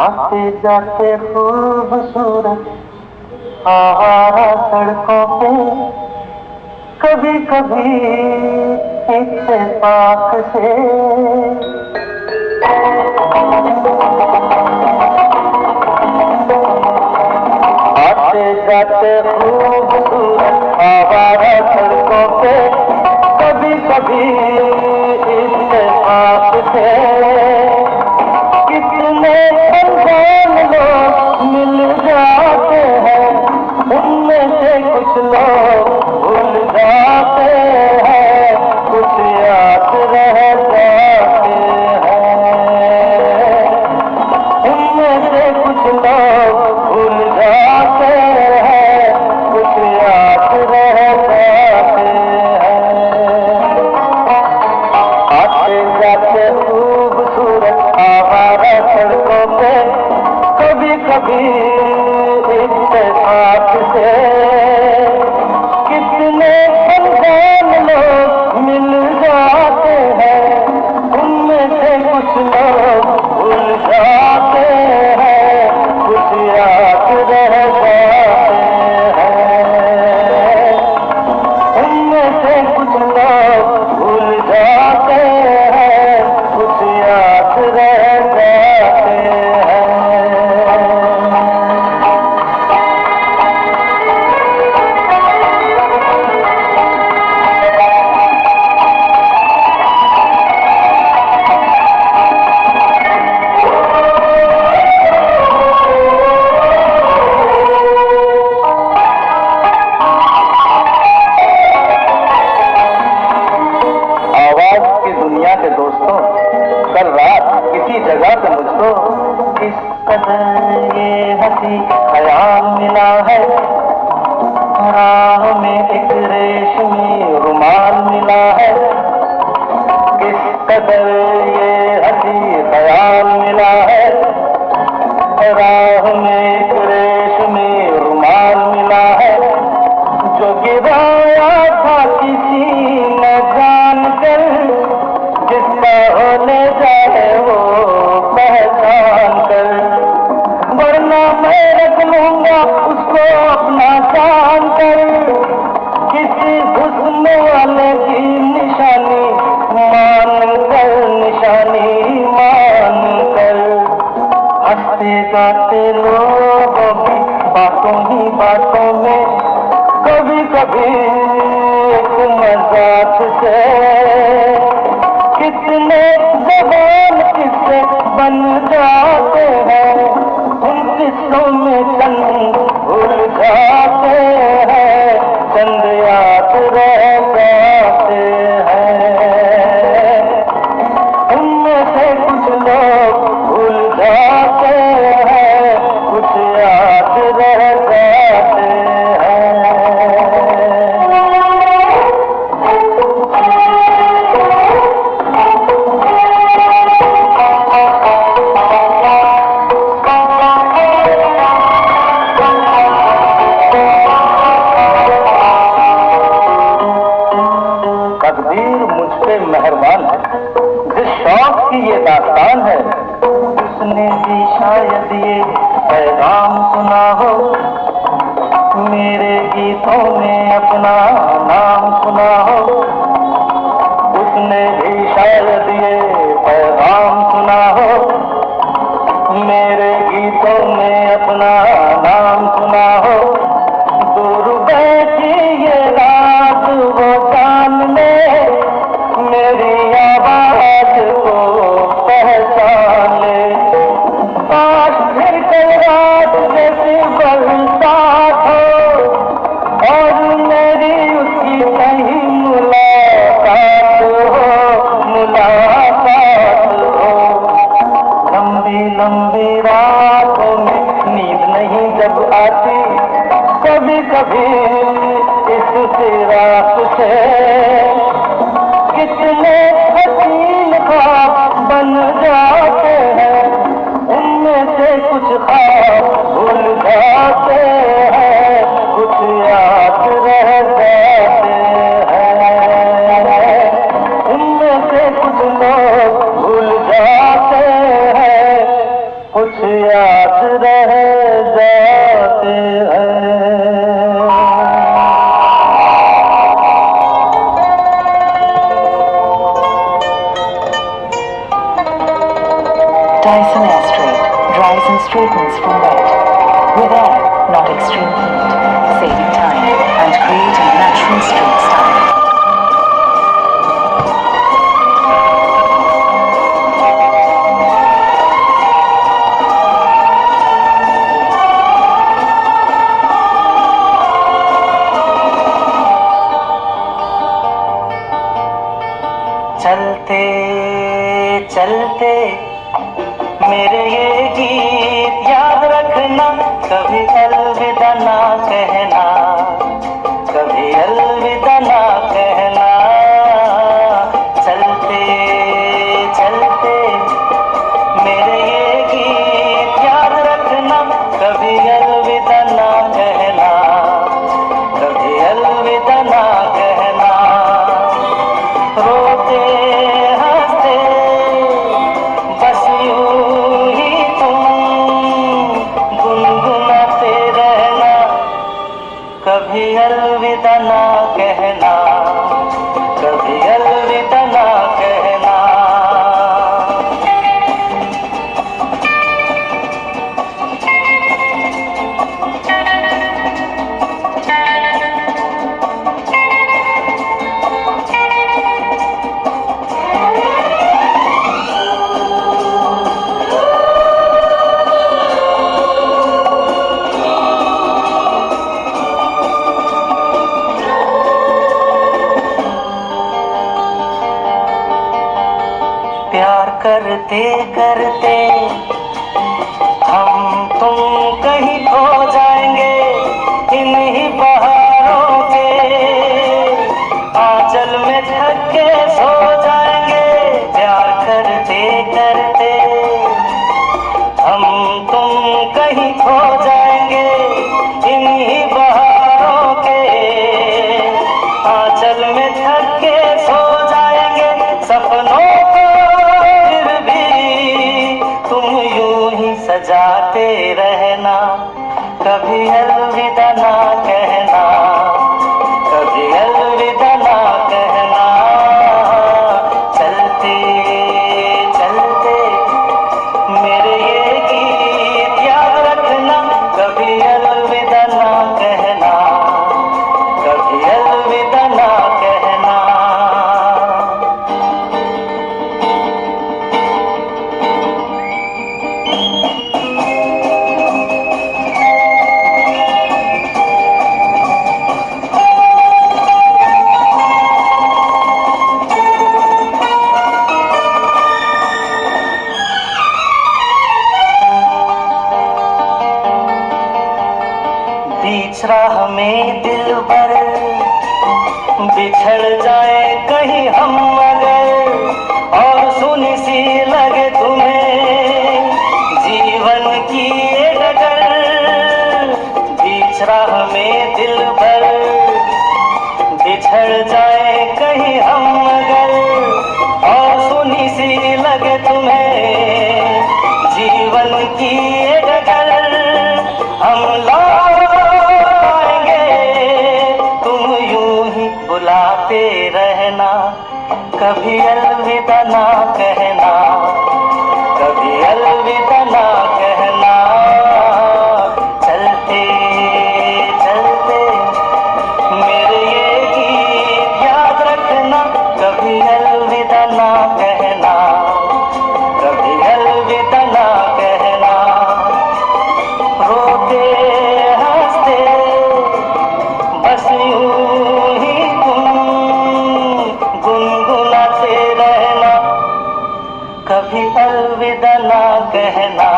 आते जाते खूबसूरत आवारा सड़कों पे कभी कभी इत्तेफाक से आते जाते खूबसूरत आवारा सड़कों पे कभी कभी इत्तेफाक से कितने अनजान लोग मिल जाते हैं, उनमें से कुछ लोग भूल जाते हैं, कुछ याद रह जाते हैं। उनमें से कुछ लोग भूल जाते हैं, कुछ याद रह जाते हैं। आते जाते खूबसूरत आवारा सड़कों पे कभी कभी इत्तेफाक से कितने अनजान लोग मिल जाते हैं, उनमें से कुछ लोग भूल जाते हैं, कुछ याद रह जाते हैं। उनमें से कुछ लोग भूल जाते हैं, कुछ याद रह जाते हैं। आवाज की दुनिया के दोस्तों, कल रात किसी जगह पे मुझको किस कदर ये हंसी ख्याल मिला है, राह में एक रेशमी रुमाल मिला है। किस कदर ये हंसी ख्याल मिला है, राह में एक रेशमी रुमाल मिला है, जो गिराया था किसी न जान कर, जिसका होने जाए वो पहचान कर, वरना मैं रख लूंगा उसको अपना जान कर। किसी हुस्न वाले की निशानी मान कर, निशानी मान कर, हंसते गाते लोगों की बातों ही बातों में कभी कभी एक मजाक से कितने ज़बान किस्से बन जाते हैं, उन किस्सों में चंद भूल जाते हैं, चंद याद रह जाते हैं। उनमें से कुछ लोग भूल जाते हैं, कुछ याद रह जाते हैं। तकदीर मुझ पे मेहरबान है, जिस शौक की ये दास्तान है, उसने भी शायद ये पैगाम सुना हो, मेरे गीतों में अपना नाम सुना हो। उसने भी शायद ये पैगाम सुना हो, मेरे गीतों में अपना नाम सुना हो। दूर बैठी ये रात वो जान ले, मेरी आवाज को पहचान ले। काश फिर कल रात जैसी बरसात हो और मेरी उसकी कहीं मुलाकात हो, मुलाकात हो। लंबी लंबी रातों में नींद नहीं जब आती, कभी कभी इस फिराक से कितने हसीन ख्वाब बन जाते हैं, उनमें से कुछ ख्वाब भूल जाते हैं, कुछ याद रह जाते हैं। उनमें से कुछ लोग भूल जाते हैं, कुछ याद रह जाते हैं। Dyson Airstraight dries and straightens from wet, with air, not extreme heat, saving time and creating natural straight style. चलते चलते मेरे ये गीत याद रखना, कभी अलविदा ना कहना, कभी अलविदा ना कहना। चलते चलते मेरे ये गीत याद रखना, कभी अलविदा ना कहना, कभी अलविदा ना कहना। रोते हंसते बस यूं ही तुम गुनगुनाते रहना, कभी अलविदा ना कहना, कभी अलविदा ना कहना। प्यार करते करते हम तुम कहीं खो जाएंगे, इन्हीं बहारों के आंचल में थक के सो जाएंगे। प्यार करते करते हम तुम कहीं खो जाएंगे, इन्हीं बहारों के आंचल में थक के सो जाएंगे। सपनों सजाते रहना, कभी अलविदा ना कहना, कभी अलविदा ना कहना। चलते चलते मेरे ये गीत याद रखना, कभी अलविदा ना कहना, कभी अलविदा ना कहना। बीच राह में दिलबर बिछड़ जाए कहीं हम अगर, और सुनी सी लगे तुम्हें जीवन की ये डगर। बीच राह में दिलबर बिछड़ जाए कहीं हम अगर, और सुनी सी लगे तुम्हें जीवन की ये डगर। हम बुलाते रहना, कभी अलविदा ना कहना, कभी अलविदा ना कहना। चलते चलते मेरे ये गीत याद रखना, कभी अलविदा ना कहना, कभी अलविदा ना कहना। रोते हंसते बस यूं ही गुनगुनाते रहना, कभी अलविदा ना कहना।